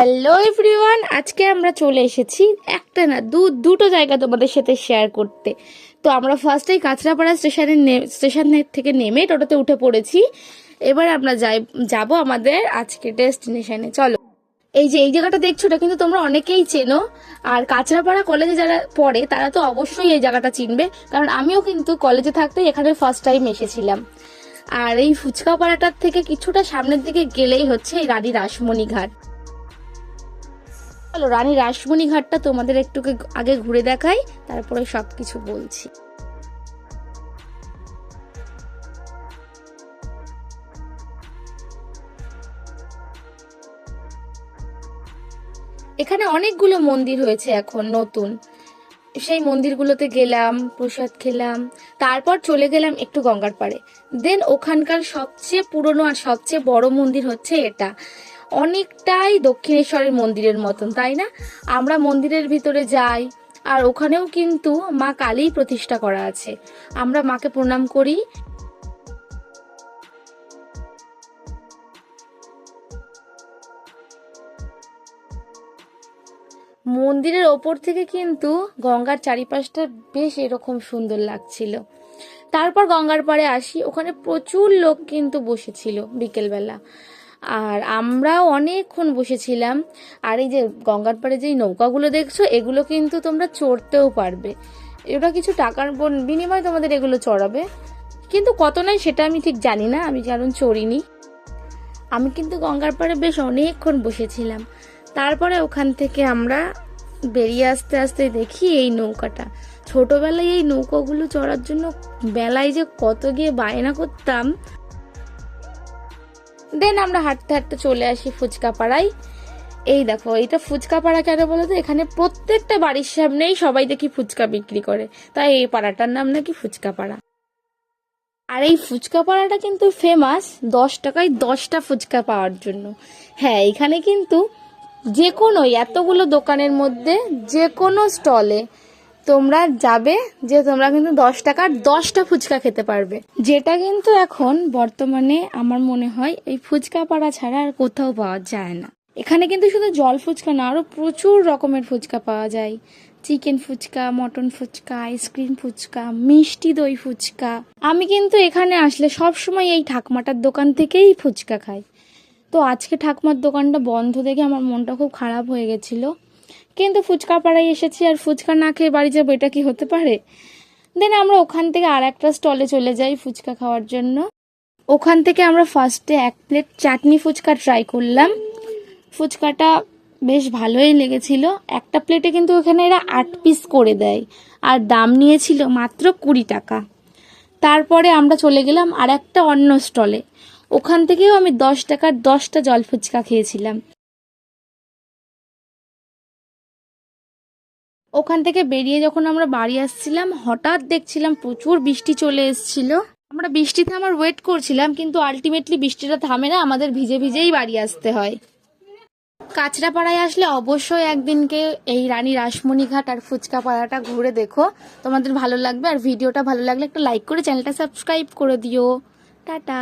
Hello everyone, আজকে আমরা চলে এসেছি একটা না দুটো জায়গা তোমাদের সাথে শেয়ার করতে। তো আমরা ফার্স্টেই কাঁচরাপাড়া স্টেশন থেকে নেমে টোটোতে উঠে পড়েছি। এবার আমরা যাব আমাদের আজকে ডেস্টিনেশনে। চলো, এই যে এই জায়গাটা দেখছো, এটা কিন্তু তোমরা অনেকেই চেনো। আর কাঁচরাপাড়া কলেজে যারা পড়ে তারা তো অবশ্যই এই জায়গাটা চিনবে, কারণ আমিও কিন্তু কলেজে থাকতেই এখানে ফার্স্ট টাইম এসেছিলাম। আর এই ফুচকা পাড়াটার থেকে কিছুটা সামনের দিকে গেলেই হচ্ছে এই রানী রাসমণি ঘাট। চলো, রানী রাসমণি ঘাটটা তোমাদের একটু আগে ঘুরে দেখাই, তারপরে সবকিছু বলছি। এখানে অনেকগুলো মন্দির হয়েছে এখন নতুন, সেই মন্দিরগুলোতে গেলাম, প্রসাদ খেলাম, তারপর চলে গেলাম একটু গঙ্গার পাড়ে। দেন ওখানকার সবচেয়ে পুরনো আর সবচেয়ে বড় মন্দির হচ্ছে এটা। অনেকটাই দক্ষিণেশ্বরের মন্দিরের মতন, তাই না? আমরা মন্দিরের ভিতরে যাই, আর ওখানেও কিন্তু মা কালী প্রতিষ্ঠা করা আছে। আমরা মাকে প্রণাম করি। মন্দিরের ওপর থেকে কিন্তু গঙ্গার চারিপাশটা বেশ এরকম সুন্দর লাগছিল। তারপর গঙ্গার পাড়ে আসি, ওখানে প্রচুর লোক কিন্তু বসেছিল বিকেলবেলা, আর আমরাও অনেকক্ষণ বসেছিলাম। আর এই যে গঙ্গার পাড়ে যেই নৌকাগুলো দেখছো, এগুলো কিন্তু তোমরা চড়তেও পারবে। এটা কিছু টাকার বিনিময়ে তোমাদের এগুলো চড়াবে, কিন্তু কত নাই সেটা আমি ঠিক জানি না, আমি কারণ চড়িনি। আমি কিন্তু গঙ্গার পাড়ে বেশ অনেকক্ষণ বসেছিলাম। তারপরে ওখান থেকে আমরা বেরিয়ে আসতে আসতে দেখি এই নৌকাটা। ছোটবেলায় এই নৌকাগুলো চড়ার জন্য বেলায় যে কত গিয়ে বায়না করতাম। দেন আমরা হাঁটতে হাঁটতে চলে আসি ফুচকা পাড়ায়। এই দেখো, এটা ফুচকা পাড়া কেন বলো তো, এখানে প্রত্যেকটা বাড়ির সামনেই সবাই দেখি ফুচকা বিক্রি করে, তাই এই পাড়াটার নাম নাকি ফুচকা পাড়া। আর এই ফুচকা পাড়াটা কিন্তু ফেমাস 10 টাকায় 10টা ফুচকা পাওয়ার জন্য। হ্যাঁ, এখানে কিন্তু যে কোনো এতগুলো দোকানের মধ্যে যে কোনো স্টলে তোমরা যাবে, যে তোমরা কিন্তু 10 টাকার 10টা ফুচকা খেতে পারবে, যেটা কিন্তু এখন বর্তমানে আমার মনে হয় এই ফুচকা পাড়া ছাড়া আর কোথাও পাওয়া যায় না। এখানে কিন্তু শুধু জল ফুচকা না, আরো প্রচুর রকমের ফুচকা পাওয়া যায়। Chicken fuchka, mutton fuchka, ice cream fuchka, মিষ্টি দই ফুচকা। আমি কিন্তু এখানে আসলে সব সময় এই ঠাকমাটার দোকান থেকেই ফুচকা খাই। তো আজকে ঠাকুমার দোকানটা বন্ধ দেখে আমার মনটা খুব খারাপ হয়ে গেছিল, কিন্তু ফুচকা পাড়ায় এসেছি আর ফুচকা না খেয়ে বাড়ি যাবো, এটা কি হতে পারে? দেন আমরা ওখান থেকে আর একটা স্টলে চলে যাই ফুচকা খাওয়ার জন্য। ওখান থেকে আমরা ফার্স্টে 1 প্লেট চাটনি ফুচকা ট্রাই করলাম। ফুচকাটা বেশ ভালোই লেগেছিল। একটা প্লেটে কিন্তু ওখানে এরা 8 পিস করে দেয়, আর দাম নিয়েছিল মাত্র 20 টাকা। তারপরে আমরা চলে গেলাম আর একটা অন্য স্টলে। ওখান থেকেও আমি 10 টাকার 10টা জল ফুচকা খেয়েছিলাম। ওখান থেকে বেরিয়ে যখন আমরা বাড়ি আসছিলাম, হঠাৎ দেখছিলাম প্রচুর বৃষ্টি চলে এসেছিল। আমরা বৃষ্টি থামার ওয়েট করছিলাম, কিন্তু আলটিমেটলি বৃষ্টিটা থামে না, আমাদের ভিজে ভিজেই বাড়ি আসতে হয়। কাঁচরাপাড়ায় আসলে অবশ্যই একদিনকে এই রানী রাসমণি ঘাট আর ফুচকা পাড়াটা ঘুরে দেখো, তোমাদের ভালো লাগবে। আর ভিডিওটা ভালো লাগলে একটা লাইক করে চ্যানেলটা সাবস্ক্রাইব করে দিও। টাটা।